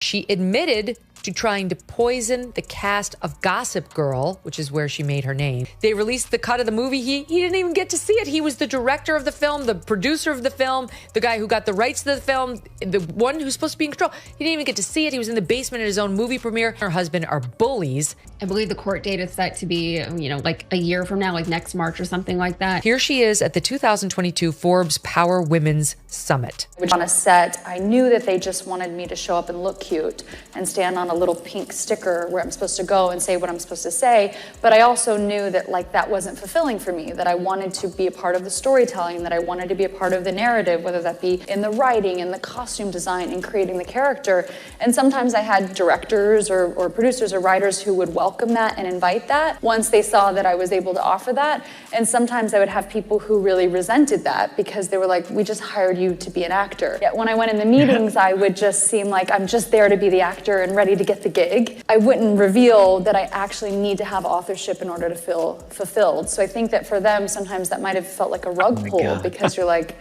She admitted to trying to poison the cast of Gossip Girl, which is where she made her name. They released the cut of the movie. He didn't even get to see it. He was the director of the film, the producer of the film, the guy who got the rights to the film, the one who's supposed to be in control. He didn't even get to see it. He was in the basement at his own movie premiere. Her husband are bullies. I believe the court date is set to be, like a year from now, like next March or something like that. Here she is at the 2022 Forbes Power Women's Summit. On a set, I knew that they just wanted me to show up and look cute and stand on a little pink sticker where I'm supposed to go and say what I'm supposed to say. But I also knew that that wasn't fulfilling for me, that I wanted to be a part of the storytelling, that I wanted to be a part of the narrative, whether that be in the writing, in the costume design, in creating the character. And sometimes I had directors or producers or writers who would welcome that and invite that once they saw that I was able to offer that. And sometimes I would have people who really resented that because they were like, we just hired you to be an actor. Yet when I went in the meetings, I would just seem like I'm just there to be the actor and ready to get the gig. I wouldn't reveal that I actually need to have authorship in order to feel fulfilled. So I think that for them, sometimes that might have felt like a rug pull because you're like,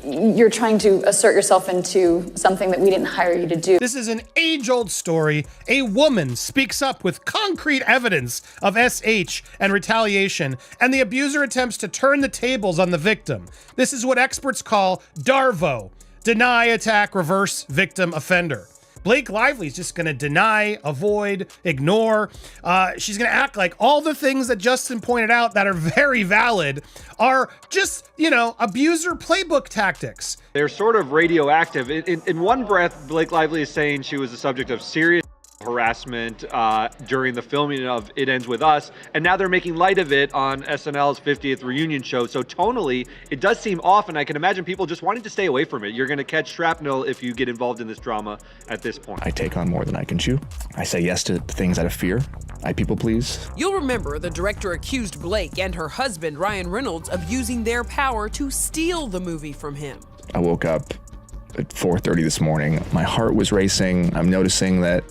you're trying to assert yourself into something that we didn't hire you to do. This is an age-old story. A woman speaks up with concrete evidence of SH and retaliation, and the abuser attempts to turn the tables on the victim. This is what experts call DARVO, deny, attack, reverse, victim, offender. Blake Lively's just going to deny, avoid, ignore. She's going to act like all the things that Justin pointed out that are very valid are just, abuser playbook tactics. They're sort of radioactive. In one breath, Blake Lively is saying she was the subject of serious harassment during the filming of It Ends With Us, and now they're making light of it on SNL's 50th reunion show. So tonally, it does seem off, and I can imagine people just wanting to stay away from it. You're going to catch shrapnel if you get involved in this drama at this point. I take on more than I can chew. I say yes to things out of fear. I people please. You'll remember the director accused Blake and her husband, Ryan Reynolds, of using their power to steal the movie from him. I woke up at 4:30 this morning. My heart was racing. I'm noticing that,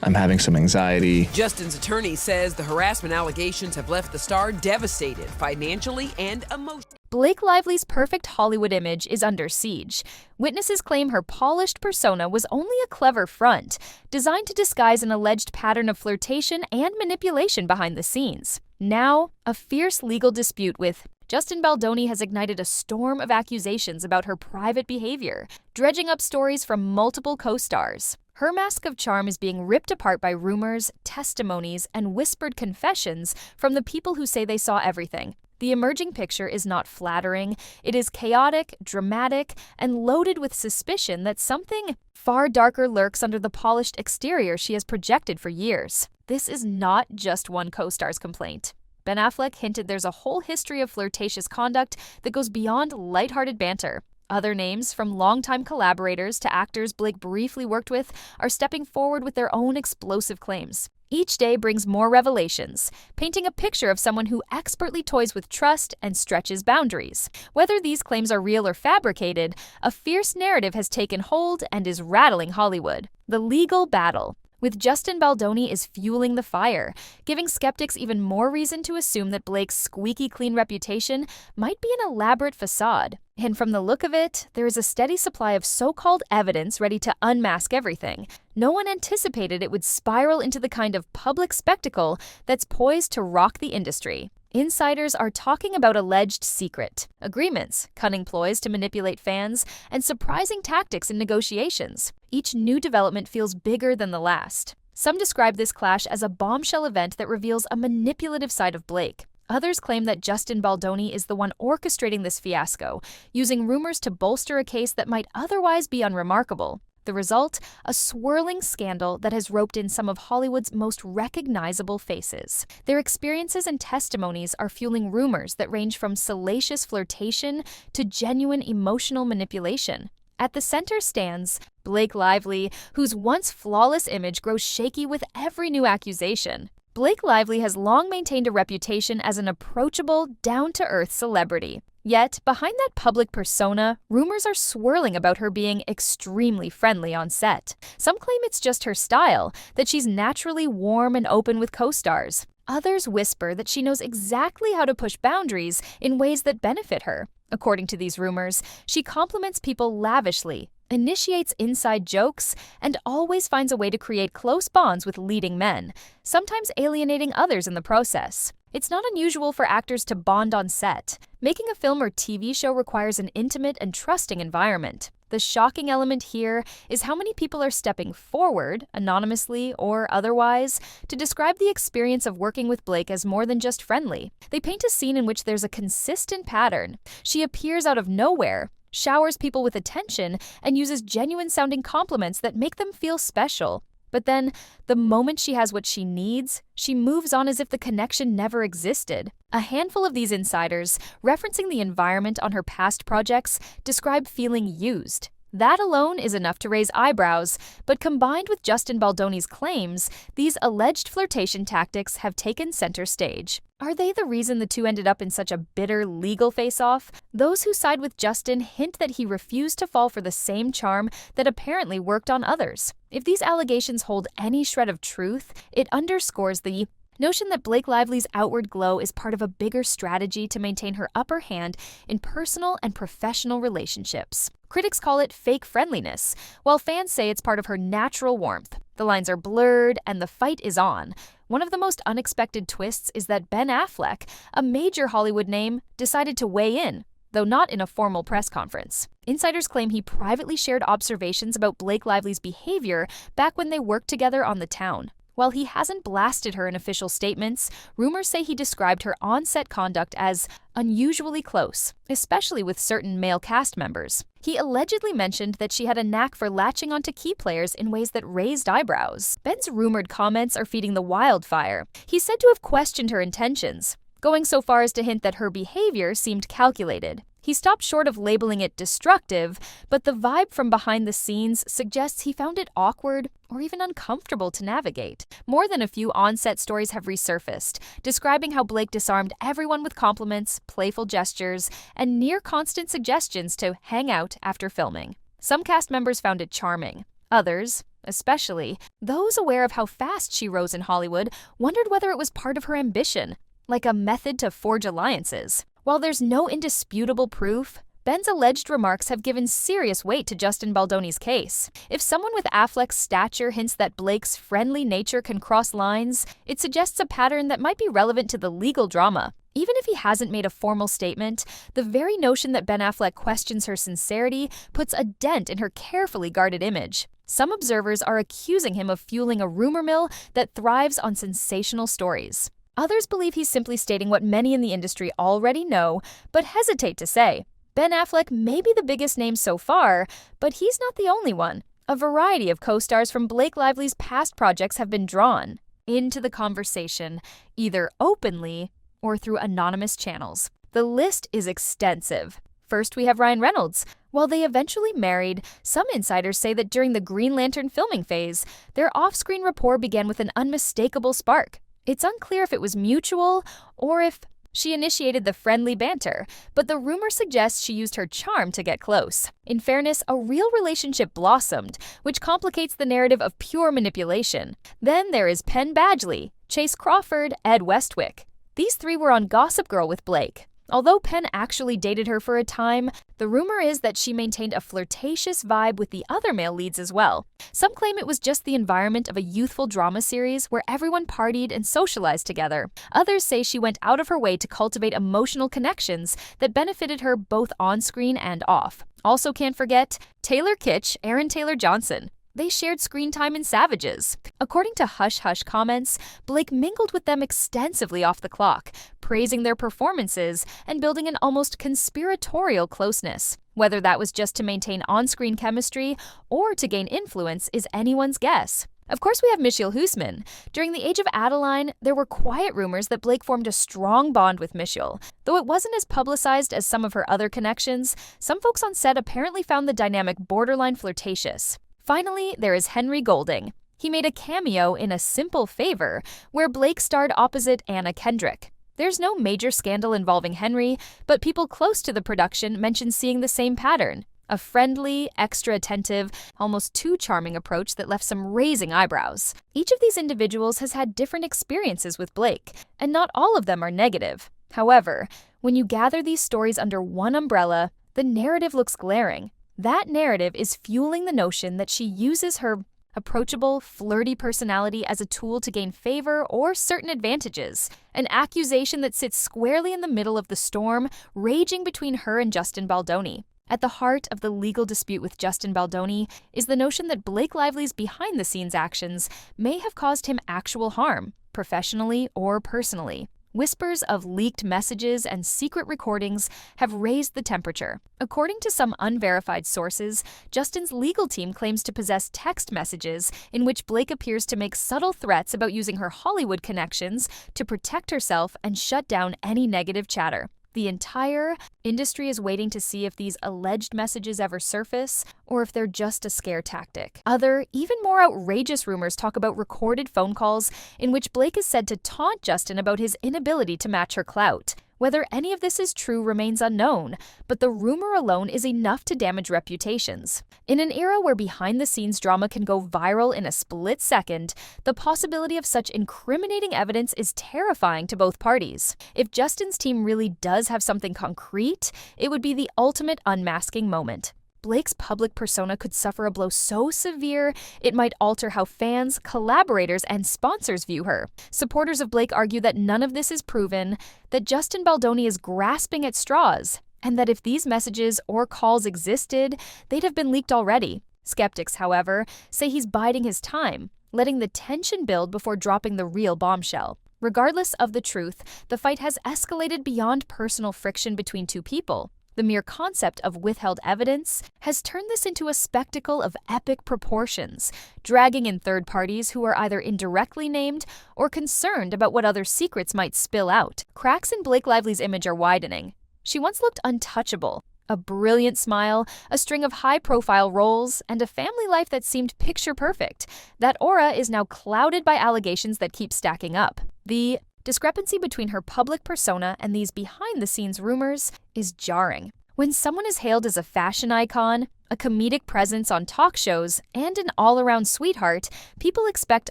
I'm having some anxiety. Justin's attorney says the harassment allegations have left the star devastated financially and emotionally. Blake Lively's perfect Hollywood image is under siege. Witnesses claim her polished persona was only a clever front, designed to disguise an alleged pattern of flirtation and manipulation behind the scenes. Now, a fierce legal dispute with Justin Baldoni has ignited a storm of accusations about her private behavior, dredging up stories from multiple co-stars. Her mask of charm is being ripped apart by rumors, testimonies, and whispered confessions from the people who say they saw everything. The emerging picture is not flattering. It is chaotic, dramatic, and loaded with suspicion that something far darker lurks under the polished exterior she has projected for years. This is not just one co-star's complaint. Ben Affleck hinted there's a whole history of flirtatious conduct that goes beyond lighthearted banter. Other names, from longtime collaborators to actors Blake briefly worked with, are stepping forward with their own explosive claims. Each day brings more revelations, painting a picture of someone who expertly toys with trust and stretches boundaries. Whether these claims are real or fabricated, a fierce narrative has taken hold and is rattling Hollywood. The legal battle with Justin Baldoni is fueling the fire, giving skeptics even more reason to assume that Blake's squeaky-clean reputation might be an elaborate facade. And from the look of it, there is a steady supply of so-called evidence ready to unmask everything. No one anticipated it would spiral into the kind of public spectacle that's poised to rock the industry. Insiders are talking about alleged secret agreements, cunning ploys to manipulate fans, and surprising tactics in negotiations. Each new development feels bigger than the last. Some describe this clash as a bombshell event that reveals a manipulative side of Blake. Others claim that Justin Baldoni is the one orchestrating this fiasco, using rumors to bolster a case that might otherwise be unremarkable. The result? A swirling scandal that has roped in some of Hollywood's most recognizable faces. Their experiences and testimonies are fueling rumors that range from salacious flirtation to genuine emotional manipulation. At the center stands Blake Lively, whose once flawless image grows shaky with every new accusation. Blake Lively has long maintained a reputation as an approachable, down-to-earth celebrity. Yet, behind that public persona, rumors are swirling about her being extremely friendly on set. Some claim it's just her style, that she's naturally warm and open with co-stars. Others whisper that she knows exactly how to push boundaries in ways that benefit her. According to these rumors, she compliments people lavishly, initiates inside jokes, and always finds a way to create close bonds with leading men, sometimes alienating others in the process. It's not unusual for actors to bond on set. Making a film or TV show requires an intimate and trusting environment. The shocking element here is how many people are stepping forward, anonymously or otherwise, to describe the experience of working with Blake as more than just friendly. They paint a scene in which there's a consistent pattern. She appears out of nowhere, showers people with attention, and uses genuine-sounding compliments that make them feel special. But then, the moment she has what she needs, she moves on as if the connection never existed. A handful of these insiders, referencing the environment on her past projects, describe feeling used. That alone is enough to raise eyebrows, but combined with Justin Baldoni's claims, these alleged flirtation tactics have taken center stage. Are they the reason the two ended up in such a bitter legal face-off? Those who side with Justin hint that he refused to fall for the same charm that apparently worked on others. If these allegations hold any shred of truth, it underscores the notion that Blake Lively's outward glow is part of a bigger strategy to maintain her upper hand in personal and professional relationships. Critics call it fake friendliness, while fans say it's part of her natural warmth. The lines are blurred and the fight is on. One of the most unexpected twists is that Ben Affleck, a major Hollywood name, decided to weigh in, though not in a formal press conference. Insiders claim he privately shared observations about Blake Lively's behavior back when they worked together on The Town. While he hasn't blasted her in official statements, rumors say he described her on-set conduct as unusually close, especially with certain male cast members. He allegedly mentioned that she had a knack for latching onto key players in ways that raised eyebrows. Ben's rumored comments are feeding the wildfire. He's said to have questioned her intentions, going so far as to hint that her behavior seemed calculated. He stopped short of labeling it destructive, but the vibe from behind the scenes suggests he found it awkward or even uncomfortable to navigate. More than a few on-set stories have resurfaced, describing how Blake disarmed everyone with compliments, playful gestures, and near-constant suggestions to hang out after filming. Some cast members found it charming. Others, especially those aware of how fast she rose in Hollywood, wondered whether it was part of her ambition, like a method to forge alliances. While there's no indisputable proof, Ben's alleged remarks have given serious weight to Justin Baldoni's case. If someone with Affleck's stature hints that Blake's friendly nature can cross lines, it suggests a pattern that might be relevant to the legal drama. Even if he hasn't made a formal statement, the very notion that Ben Affleck questions her sincerity puts a dent in her carefully guarded image. Some observers are accusing him of fueling a rumor mill that thrives on sensational stories. Others believe he's simply stating what many in the industry already know, but hesitate to say. Ben Affleck may be the biggest name so far, but he's not the only one. A variety of co-stars from Blake Lively's past projects have been drawn into the conversation, either openly or through anonymous channels. The list is extensive. First, we have Ryan Reynolds. While they eventually married, some insiders say that during the Green Lantern filming phase, their off-screen rapport began with an unmistakable spark. It's unclear if it was mutual or if she initiated the friendly banter, but the rumor suggests she used her charm to get close. In fairness, a real relationship blossomed, which complicates the narrative of pure manipulation. Then there is Penn Badgley, Chase Crawford, Ed Westwick. These three were on Gossip Girl with Blake. Although Penn actually dated her for a time, the rumor is that she maintained a flirtatious vibe with the other male leads as well. Some claim it was just the environment of a youthful drama series where everyone partied and socialized together. Others say she went out of her way to cultivate emotional connections that benefited her both on-screen and off. Also can't forget Taylor Kitsch, Aaron Taylor Johnson. They shared screen time in Savages. According to Hush Hush comments, Blake mingled with them extensively off the clock, praising their performances and building an almost conspiratorial closeness. Whether that was just to maintain on-screen chemistry or to gain influence is anyone's guess. Of course, we have Michiel Huisman. During the age of Adeline, there were quiet rumors that Blake formed a strong bond with Michiel. Though it wasn't as publicized as some of her other connections, some folks on set apparently found the dynamic borderline flirtatious. Finally, there is Henry Golding. He made a cameo in A Simple Favor, where Blake starred opposite Anna Kendrick. There's no major scandal involving Henry, but people close to the production mentioned seeing the same pattern. A friendly, extra attentive, almost too charming approach that left some raising eyebrows. Each of these individuals has had different experiences with Blake, and not all of them are negative. However, When you gather these stories under one umbrella, the narrative looks glaring. That narrative is fueling the notion that she uses her approachable, flirty personality as a tool to gain favor or certain advantages, an accusation that sits squarely in the middle of the storm raging between her and Justin Baldoni. At the heart of the legal dispute with Justin Baldoni is the notion that Blake Lively's behind-the-scenes actions may have caused him actual harm, professionally or personally. Whispers of leaked messages and secret recordings have raised the temperature. According to some unverified sources, Justin's legal team claims to possess text messages in which Blake appears to make subtle threats about using her Hollywood connections to protect herself and shut down any negative chatter. The entire industry is waiting to see if these alleged messages ever surface or if they're just a scare tactic. Other, even more outrageous rumors talk about recorded phone calls in which Blake is said to taunt Justin about his inability to match her clout. Whether any of this is true remains unknown, but the rumor alone is enough to damage reputations. In an era where behind-the-scenes drama can go viral in a split second, the possibility of such incriminating evidence is terrifying to both parties. If Justin's team really does have something concrete, it would be the ultimate unmasking moment. Blake's public persona could suffer a blow so severe it might alter how fans, collaborators, and sponsors view her. Supporters of Blake argue that none of this is proven, that Justin Baldoni is grasping at straws, and that if these messages or calls existed, they'd have been leaked already. Skeptics, however, say he's biding his time, letting the tension build before dropping the real bombshell. Regardless of the truth, the fight has escalated beyond personal friction between two people. The mere concept of withheld evidence has turned this into a spectacle of epic proportions, dragging in third parties who are either indirectly named or concerned about what other secrets might spill out. Cracks in Blake Lively's image are widening. She once looked untouchable. A brilliant smile, a string of high-profile roles, and a family life that seemed picture-perfect. That aura is now clouded by allegations that keep stacking up. The discrepancy between her public persona and these behind-the-scenes rumors is jarring. When someone is hailed as a fashion icon, a comedic presence on talk shows, and an all-around sweetheart, people expect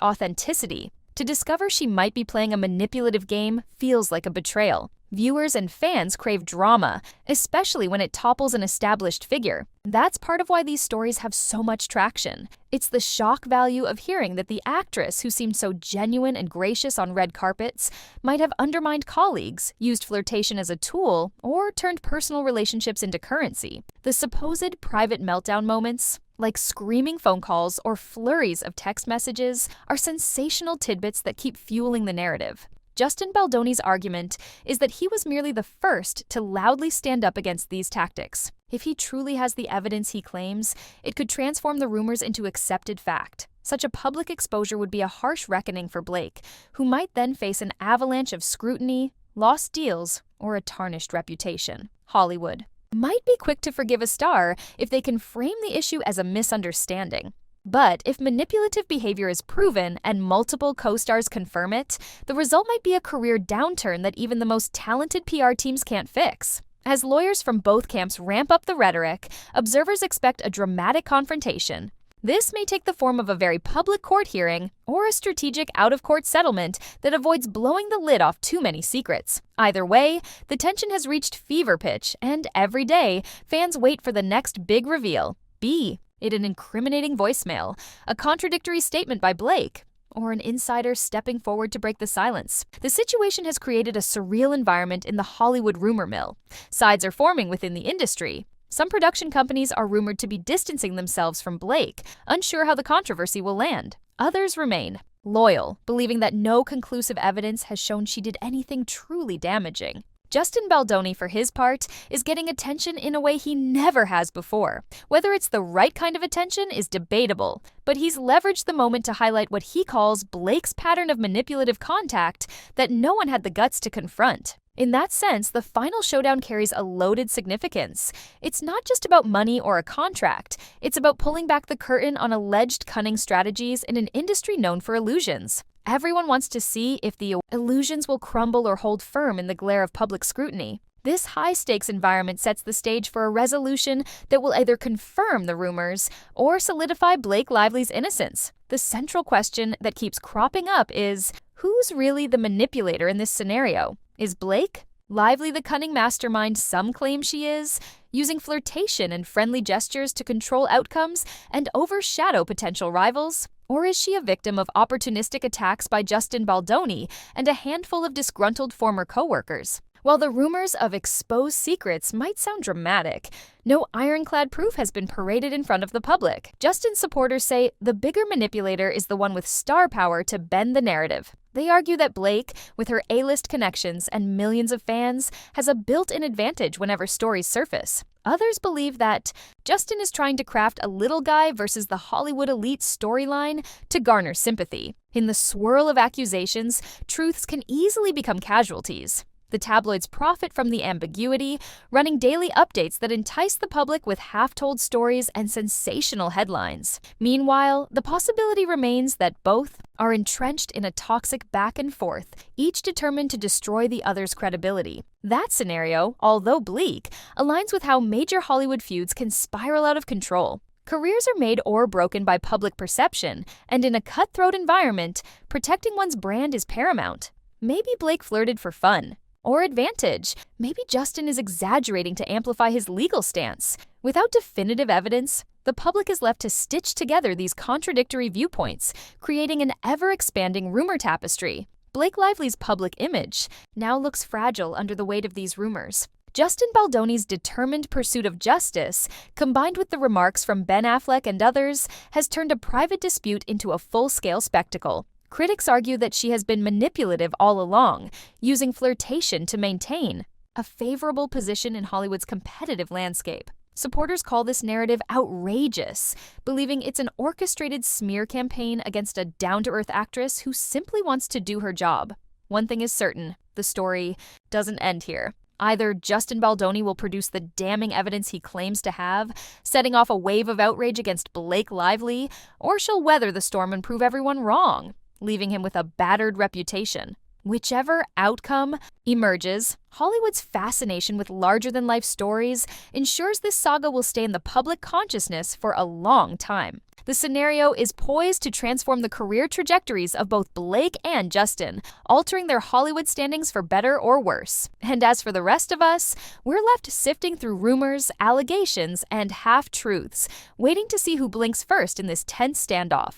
authenticity. To discover she might be playing a manipulative game feels like a betrayal. Viewers and fans crave drama, especially when it topples an established figure. That's part of why these stories have so much traction. It's the shock value of hearing that the actress, who seemed so genuine and gracious on red carpets, might have undermined colleagues, used flirtation as a tool, or turned personal relationships into currency. The supposed private meltdown moments, like screaming phone calls or flurries of text messages, are sensational tidbits that keep fueling the narrative. Justin Baldoni's argument is that he was merely the first to loudly stand up against these tactics. If he truly has the evidence he claims, it could transform the rumors into accepted fact. Such a public exposure would be a harsh reckoning for Blake, who might then face an avalanche of scrutiny, lost deals, or a tarnished reputation. Hollywood might be quick to forgive a star if they can frame the issue as a misunderstanding. But if manipulative behavior is proven and multiple co-stars confirm it, the result might be a career downturn that even the most talented PR teams can't fix. As lawyers from both camps ramp up the rhetoric, observers expect a dramatic confrontation. This may take the form of a very public court hearing or a strategic out-of-court settlement that avoids blowing the lid off too many secrets. Either way, the tension has reached fever pitch, and every day, fans wait for the next big reveal. Be it an incriminating voicemail, a contradictory statement by Blake, or an insider stepping forward to break the silence. The situation has created a surreal environment in the Hollywood rumor mill. Sides are forming within the industry. Some production companies are rumored to be distancing themselves from Blake, unsure how the controversy will land. Others remain loyal, believing that no conclusive evidence has shown she did anything truly damaging. Justin Baldoni, for his part, is getting attention in a way he never has before. Whether it's the right kind of attention is debatable, but he's leveraged the moment to highlight what he calls Blake's pattern of manipulative contact that no one had the guts to confront. In that sense, the final showdown carries a loaded significance. It's not just about money or a contract. It's about pulling back the curtain on alleged cunning strategies in an industry known for illusions. Everyone wants to see if the illusions will crumble or hold firm in the glare of public scrutiny. This high-stakes environment sets the stage for a resolution that will either confirm the rumors or solidify Blake Lively's innocence. The central question that keeps cropping up is, who's really the manipulator in this scenario? Is Blake Lively the cunning mastermind some claim she is, using flirtation and friendly gestures to control outcomes and overshadow potential rivals? Or is she a victim of opportunistic attacks by Justin Baldoni and a handful of disgruntled former coworkers? While the rumors of exposed secrets might sound dramatic, no ironclad proof has been paraded in front of the public. Justin's supporters say the bigger manipulator is the one with star power to bend the narrative. They argue that Blake, with her A-list connections and millions of fans, has a built-in advantage whenever stories surface. Others believe that Justin is trying to craft a little guy versus the Hollywood elite storyline to garner sympathy. In the swirl of accusations, truths can easily become casualties. The tabloids profit from the ambiguity, running daily updates that entice the public with half-told stories and sensational headlines. Meanwhile, the possibility remains that both are entrenched in a toxic back and forth, each determined to destroy the other's credibility. That scenario, although bleak, aligns with how major Hollywood feuds can spiral out of control. Careers are made or broken by public perception, and in a cutthroat environment, protecting one's brand is paramount. Maybe Blake flirted for fun. Or advantage. Maybe Justin is exaggerating to amplify his legal stance. Without definitive evidence, the public is left to stitch together these contradictory viewpoints, creating an ever-expanding rumor tapestry. Blake Lively's public image now looks fragile under the weight of these rumors. Justin Baldoni's determined pursuit of justice, combined with the remarks from Ben Affleck and others, has turned a private dispute into a full-scale spectacle. Critics argue that she has been manipulative all along, using flirtation to maintain a favorable position in Hollywood's competitive landscape. Supporters call this narrative outrageous, believing it's an orchestrated smear campaign against a down-to-earth actress who simply wants to do her job. One thing is certain, the story doesn't end here. Either Justin Baldoni will produce the damning evidence he claims to have, setting off a wave of outrage against Blake Lively, or she'll weather the storm and prove everyone wrong, leaving him with a battered reputation. Whichever outcome emerges, Hollywood's fascination with larger-than-life stories ensures this saga will stay in the public consciousness for a long time. The scenario is poised to transform the career trajectories of both Blake and Justin, altering their Hollywood standings for better or worse. And as for the rest of us, we're left sifting through rumors, allegations, and half-truths, waiting to see who blinks first in this tense standoff.